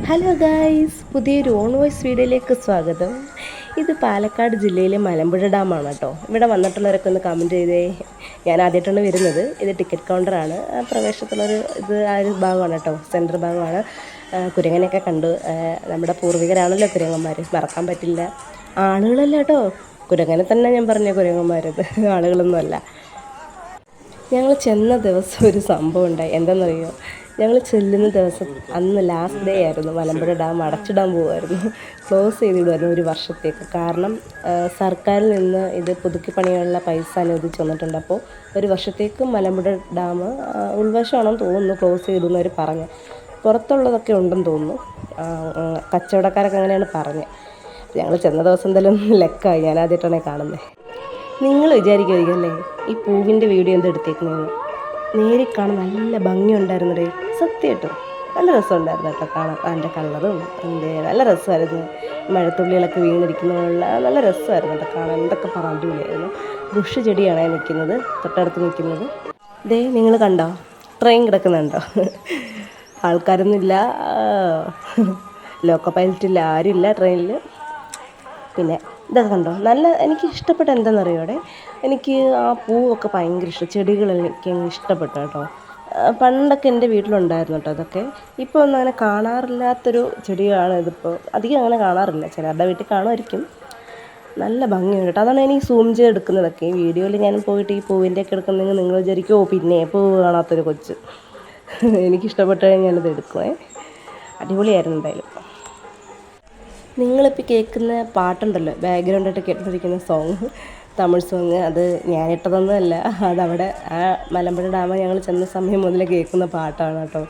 Hello guys, പുതിയൊരു on voice വീഡിയോയിലേക്ക് സ്വാഗതം. ഇത് പാലക്കാട് ജില്ലയിലെ മലമ്പുഴ ഡാമാണ് കേട്ടോ. ഇവിടെ വന്നിട്ടുള്ളവരൊക്കെ ഒന്ന് കമൻറ്റ് ചെയ്തേ. ഞാൻ ആദ്യമായിട്ടാണ് വരുന്നത്. ഇത് ടിക്കറ്റ് കൗണ്ടറാണ്. പ്രവേശനത്തിലൊരു ആ ഒരു ഭാഗമാണ് കേട്ടോ, സെൻറ്റർ ഭാഗമാണ്. കുരങ്ങനെയൊക്കെ കണ്ടു. നമ്മുടെ പൂർവികരാണല്ലോ കുരങ്ങന്മാർ, മറക്കാൻ പറ്റില്ല. ആളുകളല്ല കേട്ടോ, കുരങ്ങനെ തന്നെ ഞാൻ പറഞ്ഞ കുരങ്ങന്മാരത്, ആളുകളൊന്നുമല്ല. ഞങ്ങൾ ചെന്ന ദിവസം ഒരു സംഭവം ഉണ്ടായി. എന്താണെന്നറിയോ, ഞങ്ങൾ ചെല്ലുന്ന ദിവസം അന്ന് ലാസ്റ്റ് ഡേ ആയിരുന്നു. മലമ്പുഴ ഡാം അടച്ചിടാൻ പോകുമായിരുന്നു, ക്ലോസ് ചെയ്തിടുമായിരുന്നു ഒരു വർഷത്തേക്ക്. കാരണം സർക്കാരിൽ നിന്ന് ഇത് പുതുക്കി പണിയാനുള്ള പൈസ അനുവദിച്ച് വന്നിട്ടുണ്ട്. അപ്പോൾ ഒരു വർഷത്തേക്ക് മലമ്പുഴ ഡാം ഉൾവശമാണെന്ന് തോന്നുന്നു ക്ലോസ് ചെയ്തെന്ന് പറഞ്ഞു. പുറത്തുള്ളതൊക്കെ ഉണ്ടെന്ന് തോന്നുന്നു, കച്ചവടക്കാരൊക്കെ അങ്ങനെയാണ് പറഞ്ഞത്. ഞങ്ങൾ ചെന്ന ദിവസം എന്തായാലും ലക്കായി. ഞാൻ ആദ്യമായിട്ടാണ് കാണുന്നത്. നിങ്ങൾ വിചാരിക്കുമായിരിക്കും ഈ പൂവിൻ്റെ വീഡിയോ എന്താ എടുത്തേക്കുന്നതെന്ന്. നേരിൽ കാണാൻ നല്ല ഭംഗിയുണ്ടായിരുന്നേ, സത്യമായിട്ടും നല്ല രസമുണ്ടായിരുന്നു കേട്ടോ കാണാൻ. അതിൻ്റെ കളറും അതിൻ്റെ നല്ല രസമായിരുന്നു. മഴത്തുള്ളികളൊക്കെ വീണിരിക്കുന്നതിനുള്ള നല്ല രസമായിരുന്നു കേട്ടോ കാണാൻ. എന്തൊക്കെ അടിപൊളിയായിരുന്നു. ബുഷ് ചെടിയാണ് നിൽക്കുന്നത്, തൊട്ടടുത്ത് നിൽക്കുന്നത്. ദേ നിങ്ങൾ കണ്ടോ, ട്രെയിൻ കിടക്കുന്നുണ്ടോ? ആൾക്കാരൊന്നും ഇല്ല, ലോക്കോ പൈലറ്റില്ല, ആരുമില്ല ട്രെയിനിൽ. പിന്നെ ഇതൊക്കെ കണ്ടോ, നല്ല എനിക്ക് ഇഷ്ടപ്പെട്ട എന്താണെന്നറിയോടെ, എനിക്ക് ആ പൂവൊക്കെ ഭയങ്കര ഇഷ്ടം. ചെടികൾ എനിക്ക് ഇഷ്ടപ്പെട്ടു കേട്ടോ. പണ്ടൊക്കെ എൻ്റെ വീട്ടിലുണ്ടായിരുന്നു കേട്ടോ അതൊക്കെ. ഇപ്പോൾ ഒന്നും അങ്ങനെ കാണാറില്ലാത്തൊരു ചെടിയാണ് ഇതിപ്പോൾ. അധികം അങ്ങനെ കാണാറില്ല, ചിലരുടെ വീട്ടിൽ കാണുമായിരിക്കും. നല്ല ഭംഗിയുണ്ട് കേട്ടോ. അതാണ് എനിക്ക് സൂം ചെയ്ത് എടുക്കുന്നതൊക്കെ. ഈ വീഡിയോയിൽ ഞാൻ പോയിട്ട് ഈ പൂവിൻ്റെയൊക്കെ എടുക്കുന്നെങ്കിൽ നിങ്ങൾ വിചാരിക്കുമോ പിന്നെ പൂവ് കാണാത്തൊരു കൊച്ച്. എനിക്കിഷ്ടപ്പെട്ട ഞാനിത് എടുക്കുമേ. അടിപൊളിയായിരുന്നു എന്തായാലും. നിങ്ങളിപ്പോൾ കേൾക്കുന്ന പാട്ടുണ്ടല്ലോ, ബാക്ക്ഗ്രൗണ്ടായിട്ട് കേട്ടിരിക്കുന്ന സോങ്, തമിഴ് സോങ്, അത് ഞാനിട്ടതൊന്നുമല്ല. അതവിടെ ആ മലമ്പുഴ ഡാം ഞങ്ങൾ ചെന്ന സമയം മുതൽ കേൾക്കുന്ന പാട്ടാണ് കേട്ടോ.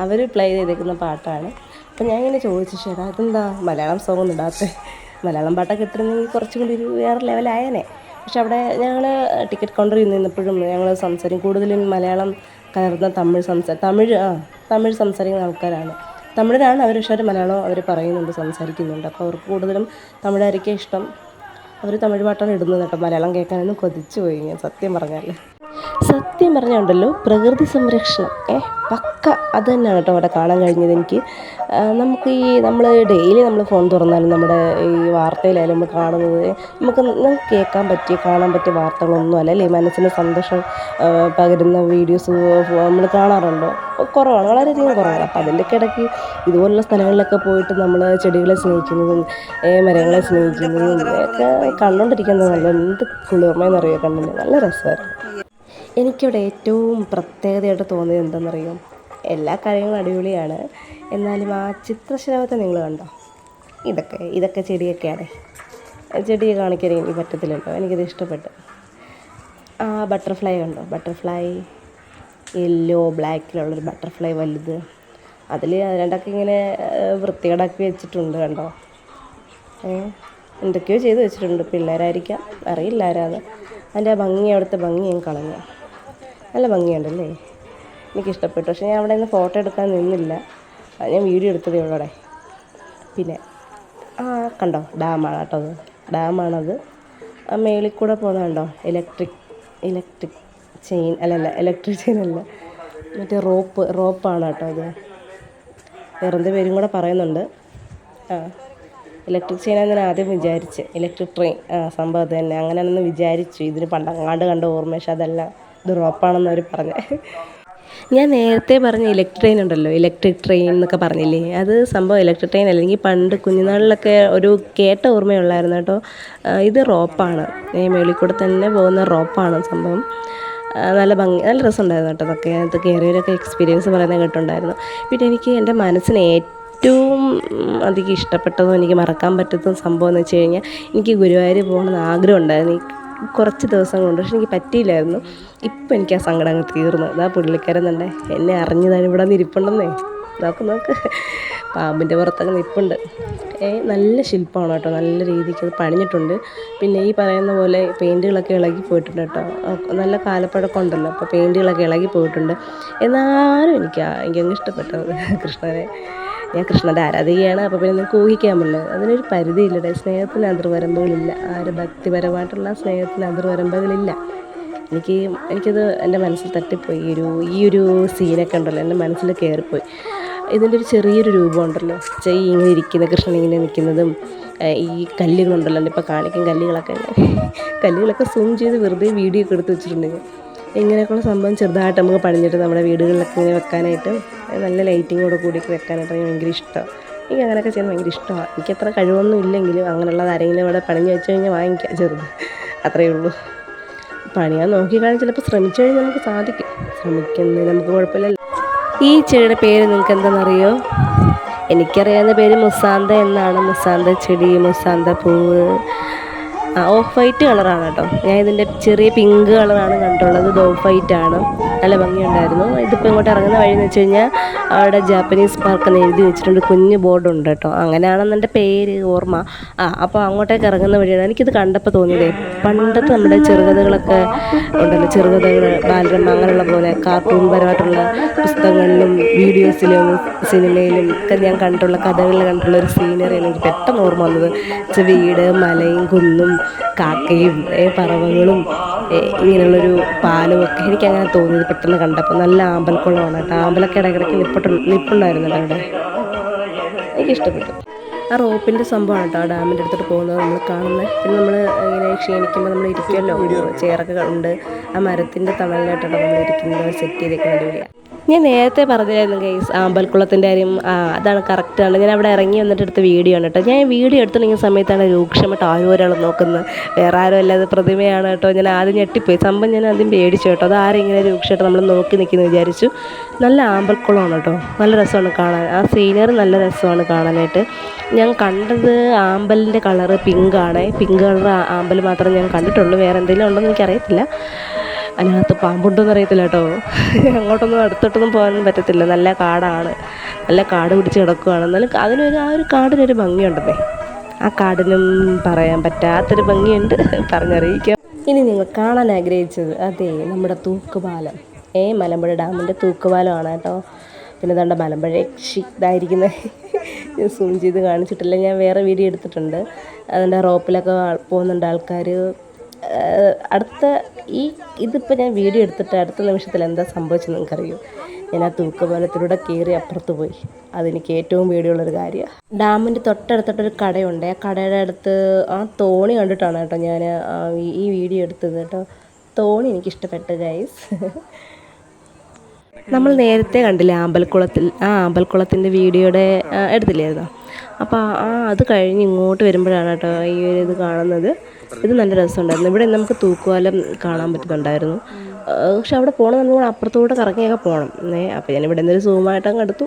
അവർ പ്ലേ ചെയ്തേക്കുന്ന പാട്ടാണ്. അപ്പോൾ ഞാൻ ഇങ്ങനെ ചോദിച്ചു, ചേട്ടാ ഇതെന്താ മലയാളം സോങ് ഒന്നും ഇടാത്തത്? മലയാളം പാട്ടൊക്കെ ഇട്ടിരുന്നെങ്കിൽ കുറച്ചും കൂടി ഒരു വേറെ ലെവലായേനെ. പക്ഷെ അവിടെ ഞങ്ങൾ ടിക്കറ്റ് കൗണ്ടറിൽ നിന്നപ്പോഴും ഞങ്ങൾ സംസാരിക്കും കൂടുതലും മലയാളം കലർന്ന തമിഴ് സംസാരിക്കുന്ന ആൾക്കാരാണ്. തമിഴരാണ് അവർ, പക്ഷേ മലയാളം അവർ പറയുന്നുണ്ട്, സംസാരിക്കുന്നുണ്ട്. അപ്പോൾ അവർക്ക് കൂടുതലും തമിഴായിരിക്കും ഇഷ്ടം. അവർ തമിഴ് പാട്ടാണ് ഇടുന്നത് കേട്ടോ. മലയാളം കേൾക്കാനൊന്നും കൊതിച്ചു പോയി ഞാൻ, സത്യം പറഞ്ഞുണ്ടല്ലോ. പ്രകൃതി സംരക്ഷണം പക്ക അത് തന്നെയാണ് കേട്ടോ അവിടെ കാണാൻ കഴിഞ്ഞത് എനിക്ക്. നമ്മൾ ഡെയിലി നമ്മൾ ഫോൺ തുറന്നാലും നമ്മുടെ ഈ വാർത്തയിലായാലും നമ്മൾ കാണുന്നത് നമുക്ക് കേൾക്കാൻ പറ്റിയ കാണാൻ പറ്റിയ വാർത്തകളൊന്നും അല്ലേ. മനസ്സിന് സന്തോഷം പകരുന്ന വീഡിയോസ് നമ്മൾ കാണാറുണ്ടോ? കുറവാണ്, വളരെയധികം കുറവാണ്. അപ്പോൾ അതിൻ്റെയൊക്കെ ഇടയ്ക്ക് ഇതുപോലുള്ള സ്ഥലങ്ങളിലൊക്കെ പോയിട്ട് നമ്മൾ ചെടികളെ സ്നേഹിക്കുന്നതും മരങ്ങളെ സ്നേഹിക്കുന്നതും ഒക്കെ കണ്ടുകൊണ്ടിരിക്കുന്നത് നല്ല എന്ത് കുളിർമയെന്നറിയോ, കണ്ണിന് നല്ല രസമായിരുന്നു. എനിക്കിവിടെ ഏറ്റവും പ്രത്യേകതയായിട്ട് തോന്നിയത് എന്താണെന്നറിയോ, എല്ലാ കാര്യങ്ങളും അടിപൊളിയാണ്, എന്നാലും ആ ചിത്രശലഭത്തെ നിങ്ങൾ കണ്ടോ? ഇതൊക്കെ ചെടിയൊക്കെയാണ്. ചെടിയെ കാണിക്കാൻ എനിക്ക് പറ്റത്തില്ലല്ലോ, എനിക്കിത് ഇഷ്ടപ്പെട്ടു. ആ ബട്ടർഫ്ലൈ കണ്ടോ? ബട്ടർഫ്ലൈ യെല്ലോ ബ്ലാക്കിലുള്ളൊരു ബട്ടർഫ്ലൈ വലുത്. അതിൽ രണ്ടൊക്കെ ഇങ്ങനെ വൃത്തികേടാക്കി വെച്ചിട്ടുണ്ട് കണ്ടോ. എന്തൊക്കെയോ ചെയ്ത് വെച്ചിട്ടുണ്ട്, പിള്ളേരായിരിക്കാം, അറിയില്ല ആരാന്ന്. അതിൻ്റെ ആ ഭംഗി, അവിടുത്തെ ഭംഗി ഞാൻ കളഞ്ഞു. നല്ല ഭംഗിയുണ്ടല്ലേ, എനിക്കിഷ്ടപ്പെട്ടു. പക്ഷേ ഞാൻ അവിടെ നിന്ന് ഫോട്ടോ എടുക്കാൻ നിന്നില്ല, ഞാൻ വീഡിയോ എടുത്തതേ ഉള്ളൂ അവിടെ. പിന്നെ കണ്ടോ, ഡാമാണ് കേട്ടോ അത്, ഡാമാണത്. ആ മേളിൽ കൂടെ പോകുന്നത് കണ്ടോ, ഇലക്ട്രിക് ചെയിൻ ഇലക്ട്രിക് ചെയിൻ അല്ല, മറ്റേ റോപ്പാണ് കേട്ടോ അത്. വേറെന്ത് പേരും കൂടെ പറയുന്നുണ്ട്. ഇലക്ട്രിക് ചെയിനാണ് ഞാൻ ആദ്യം വിചാരിച്ച്, ഇലക്ട്രിക് ട്രെയിൻ സംഭവം അത് തന്നെ, അങ്ങനെയാണെന്ന് വിചാരിച്ചു. ഇതിന് പണ്ടങ്ങാണ്ട് കണ്ട ഓർമ്മ, പക്ഷെ അതല്ല, ഇത് റോപ്പാണെന്ന് അവർ പറഞ്ഞത്. ഞാൻ നേരത്തെ പറഞ്ഞ ഇലക്ട്രിക് ട്രെയിൻ എന്നൊക്കെ പറഞ്ഞില്ലേ, അത് സംഭവം ഇലക്ട്രിക് ട്രെയിൻ അല്ലെങ്കിൽ പണ്ട് കുഞ്ഞുനാളിലൊക്കെ ഒരു കേട്ട ഓർമ്മയുള്ളായിരുന്നു കേട്ടോ. ഇത് റോപ്പാണ്, മേളിൽ കൂടെ തന്നെ പോകുന്ന റോപ്പാണ് സംഭവം. നല്ല ഭംഗി, നല്ല രസമുണ്ടായിരുന്നു കേട്ടോ. അതൊക്കെ അത് കയറിയവരൊക്കെ എക്സ്പീരിയൻസ് പറയുന്നത് കേട്ടിട്ടുണ്ടായിരുന്നു. പിന്നെ എനിക്ക് എൻ്റെ മനസ്സിന് ഏറ്റവും അധികം ഇഷ്ടപ്പെട്ടതും എനിക്ക് മറക്കാൻ പറ്റാത്ത സംഭവം എന്ന് വെച്ച് കഴിഞ്ഞാൽ, എനിക്ക് ഗുരുവായൂർ പോകണമെന്ന് ആഗ്രഹം ഉണ്ടായിരുന്നു കുറച്ച് ദിവസം കൊണ്ട്, പക്ഷെ എനിക്ക് പറ്റിയില്ലായിരുന്നു. ഇപ്പം എനിക്ക് ആ സങ്കടം അങ്ങ് തീർന്നു. അതാ പുള്ളിക്കാരൻ തന്നെ എന്നെ അറിഞ്ഞതാണ് ഇവിടെ നിന്ന് ഇരിപ്പുണ്ടെന്നേ. നോക്ക് പാമ്പിൻ്റെ പുറത്തൊക്കെ നിൽപ്പുണ്ട്. നല്ല ശില്പമാണ് കേട്ടോ, നല്ല രീതിക്ക് അത് പണിഞ്ഞിട്ടുണ്ട്. പിന്നെ ഈ പറയുന്ന പോലെ പെയിൻറ്റുകളൊക്കെ ഇളകി പോയിട്ടുണ്ട് കേട്ടോ. നല്ല കാലപ്പഴക്കം ഉണ്ടല്ലോ, അപ്പോൾ പെയിൻറ്റുകളൊക്കെ ഇളകി പോയിട്ടുണ്ട്. എന്നാലും എനിക്കങ്ങ് ഇഷ്ടപ്പെട്ടത് കൃഷ്ണനെ. ഞാൻ കൃഷ്ണൻ്റെ ആരാധികയാണ്. അപ്പോൾ പിന്നെ നിങ്ങൾക്ക് ഊഹിക്കാമല്ലോ, അതിനൊരു പരിധിയില്ല. സ്നേഹത്തിന് അതിർവരമ്പുകളില്ല. ഭക്തിപരമായിട്ടുള്ള സ്നേഹത്തിന് അതിർവരമ്പുകളില്ല. എനിക്കത് എൻ്റെ മനസ്സിൽ തട്ടിപ്പോയി. ഈ ഒരു സീനൊക്കെ ഉണ്ടല്ലോ, എൻ്റെ മനസ്സിൽ കയറിപ്പോയി. ഇതിൻ്റെ ഒരു ചെറിയൊരു രൂപമുണ്ടല്ലോ, ഇങ്ങനെ ഇരിക്കുന്ന കൃഷ്ണൻ ഇങ്ങനെ നിൽക്കുന്നതും ഈ കല്ലുകളുണ്ടല്ലോ, ഇപ്പോൾ കാണിക്കും കല്ലുകളൊക്കെ സൂം ചെയ്ത് വെറുതെ വീഡിയോ ഒക്കെ എടുത്ത് വെച്ചിട്ടുണ്ടെങ്കിൽ ഇങ്ങനെയൊക്കെയുള്ള സംഭവം ചെറുതായിട്ട് നമുക്ക് പണിഞ്ഞിട്ട് നമ്മുടെ വീടുകളിലൊക്കെ ഇങ്ങനെ വെക്കാനായിട്ട് നല്ല ലൈറ്റിങ്ങോട് കൂടി വെക്കാനായിട്ട് എനിക്ക് ഭയങ്കര ഇഷ്ടമാണ്. എനിക്ക് അങ്ങനെയൊക്കെ ചെയ്യാൻ ഭയങ്കര ഇഷ്ടമാണ്. എനിക്കത്ര കഴിവൊന്നും ഇല്ലെങ്കിലും അങ്ങനെയുള്ളത് ആരെങ്കിലും ഇവിടെ പണിഞ്ഞ് വെച്ച് കഴിഞ്ഞാൽ വാങ്ങിക്കാം ചെറുത്, അത്രയേ ഉള്ളൂ. പണിയാൻ നോക്കിക്കാണെങ്കിൽ ചിലപ്പോൾ ശ്രമിച്ചു കഴിഞ്ഞാൽ നമുക്ക് സാധിക്കും. ശ്രമിക്കുന്നത് നമുക്ക് കുഴപ്പമില്ലല്ലോ. ഈ ചെടിയുടെ പേര് നിങ്ങൾക്ക് എന്താണെന്നറിയോ? എനിക്കറിയാവുന്ന പേര് മുസാന്ത എന്നാണ്. മുസാന്ത ചെടി, മുസാന്ത പൂവ്. ഓഫ് വൈറ്റ് കളറാണ് കേട്ടോ. ഞാൻ ഇതിൻ്റെ ചെറിയ പിങ്ക് കളറാണ് കണ്ടുള്ളത്. ഇത് ഓഫ് വൈറ്റ് ആണ്. നല്ല ഭംഗിയുണ്ടായിരുന്നു. ഇതിപ്പോൾ ഇങ്ങോട്ട് ഇറങ്ങുന്ന വഴി എന്ന് വെച്ച് കഴിഞ്ഞാൽ അവിടെ ജാപ്പനീസ് പാർക്ക് എന്ന് എഴുതി വെച്ചിട്ടുണ്ട്. കുഞ്ഞ് ബോർഡുണ്ട് കേട്ടോ. അങ്ങനെയാണെന്ന് എൻ്റെ പേര് ഓർമ്മ. അപ്പോൾ അങ്ങോട്ടേക്ക് ഇറങ്ങുന്ന വഴിയാണ്. എനിക്കിത് കണ്ടപ്പോൾ തോന്നിയതേ പണ്ടത്തെ നമ്മുടെ ചെറുകഥകളൊക്കെ ഉണ്ടല്ലോ, ചെറുകഥകൾ, ബാലരമ, അങ്ങനെയുള്ള പോലെ കാർട്ടൂൺ പരമായിട്ടുള്ള പുസ്തകങ്ങളിലും വീഡിയോസിലും സിനിമയിലും ഒക്കെ ഞാൻ കണ്ടിട്ടുള്ള കഥകളിൽ കണ്ടിട്ടുള്ള ഒരു സീനറിയാണ് എനിക്ക് പെട്ടെന്ന് ഓർമ്മ വന്നത്. വീട്, മലയും കുന്നും കാക്കയും പറവകളും ഇങ്ങനെയുള്ളൊരു പാലും ഒക്കെ എനിക്കങ്ങനെ തോന്നിയത് പെട്ടെന്ന് കണ്ടപ്പോൾ. നല്ല ആമ്പൽക്കുളമാണ് കേട്ടോ. ആമ്പലൊക്കെ ഇടയ്ക്കിടയ്ക്ക് നിൽപ്പുണ്ടായിരുന്നല്ലോ അവിടെ. എനിക്കിഷ്ടപ്പെട്ടു. ആ റോപ്പിൻ്റെ സംഭവമാണ് കേട്ടോ ആ ഡാമിൻ്റെ അടുത്തോട്ട് പോകുന്നത് നമ്മൾ കാണുന്നത്. പിന്നെ നമ്മൾ ഇങ്ങനെ ക്ഷീണിക്കുമ്പോൾ നമ്മൾ ഇരിക്കുമല്ലോ, ചെയറൊക്കെ ഉണ്ട്. ആ മരത്തിൻ്റെ തണലിലായിട്ടോ നമ്മൾ ഇരിക്കുന്നത്. സെറ്റ് ചെയ്തേക്കുന്ന അടിപൊളിയാണ്. ഞാൻ നേരത്തെ പറഞ്ഞായിരുന്നു ഗൈസ് അമ്പലക്കുളത്തിൻ്റെ കാര്യം. അതാണ് കറക്റ്റാണ്. ഞാൻ അവിടെ ഇറങ്ങി വന്നിട്ട് എടുത്ത വീഡിയോ ആണ് കേട്ടോ. ഞാൻ വീഡിയോ എടുത്തിട്ടുണ്ടെങ്കിൽ സമയത്താണ് രൂക്ഷമായിട്ട് ആരും ഒരാൾ നോക്കുന്നത്. വേറെ ആരും അല്ലാതെ പ്രതിമയാണ് കേട്ടോ. ഞാൻ ആദ്യം ഞെട്ടിപ്പോയി. സംഭവം ഞാൻ ആദ്യം പേടിച്ചു കേട്ടോ. അത് ആരും ഇങ്ങനെ രൂക്ഷമായിട്ട് നമ്മൾ നോക്കി നിൽക്കുന്നു വിചാരിച്ചു. നല്ല ആമ്പൽക്കുളമാണ് കേട്ടോ. നല്ല രസമാണ് കാണാൻ. ആ സീനറി നല്ല രസമാണ് കാണാനായിട്ട്. ഞാൻ കണ്ടത് ആമ്പലിൻ്റെ കളറ് പിങ്കാണ്. പിങ്ക് കളർ ആമ്പൽ മാത്രമേ ഞാൻ കണ്ടിട്ടുള്ളൂ. വേറെ എന്തെങ്കിലും ഉണ്ടോ എന്ന് എനിക്കറിയത്തില്ല. അതിനകത്ത് പാമ്പുണ്ടോയെന്ന് അറിയത്തില്ല കേട്ടോ. അങ്ങോട്ടൊന്നും അടുത്തോട്ടൊന്നും പോകാനൊന്നും പറ്റത്തില്ല. നല്ല കാടാണ്, നല്ല കാട് പിടിച്ച് കിടക്കുകയാണ്. എന്നാലും ആ ഒരു കാടിനൊരു ഭംഗിയുണ്ടെന്നേ. ആ കാടിനും പറയാൻ പറ്റാത്തൊരു ഭംഗിയുണ്ട്, പറഞ്ഞറിയിക്കാം. ഇനി നിങ്ങൾ കാണാൻ ആഗ്രഹിച്ചത് അതെ നമ്മുടെ തൂക്കുപാലം, മലമ്പുഴ ഡാമിൻ്റെ തൂക്കുപാലമാണ് കേട്ടോ. പിന്നെ ദാണ്ട മലമ്പുഴ ഇതായിരിക്കുന്നത് ഞാൻ സൂം ചെയ്ത് കാണിച്ചിട്ടില്ല. ഞാൻ വേറെ വീഡിയോ എടുത്തിട്ടുണ്ട്. അതിൻ്റെ റോപ്പിലൊക്കെ പോകുന്നുണ്ട് ആൾക്കാർ. ഇതിപ്പോൾ ഞാൻ വീഡിയോ എടുത്തിട്ട് അടുത്ത നിമിഷത്തിൽ എന്താ സംഭവിച്ചെന്ന് നിങ്ങൾക്കറിയോ? ഞാൻ ആ തൂക്കുപാലത്തിലൂടെ കയറി അപ്പുറത്ത് പോയി. അതെനിക്ക് ഏറ്റവും പേടിയുള്ളൊരു കാര്യമാണ്. ഡാമിൻ്റെ തൊട്ടടുത്തൊരു കടയുണ്ട്. ആ കടയുടെ അടുത്ത് ആ തോണി കണ്ടിട്ടാണ് കേട്ടോ ഞാൻ ഈ വീഡിയോ എടുത്തത് കേട്ടോ. തോണി എനിക്കിഷ്ടപ്പെട്ടു ഗൈസ്. നമ്മൾ നേരത്തെ കണ്ടില്ലേ അമ്പലക്കുളത്തിൻ്റെ വീഡിയോയുടെ എടുത്തില്ലായിരുന്നോ? അപ്പോൾ അത് കഴിഞ്ഞ് ഇങ്ങോട്ട് വരുമ്പോഴാണ് കേട്ടോ ഈ ഒരു ഇത് കാണുന്നത്. ഇത് നല്ല രസമുണ്ടായിരുന്നു. ഇവിടെ നമുക്ക് തൂക്കുപാലം കാണാൻ പറ്റുന്നുണ്ടായിരുന്നു. പക്ഷെ അവിടെ പോകണം നമ്മൾ അപ്പുറത്തൂടെ കറങ്ങിയൊക്കെ പോകണം. അപ്പോൾ ഞാനിവിടെ നിന്നൊരു സൂമായിട്ടങ്ങ് എടുത്തു.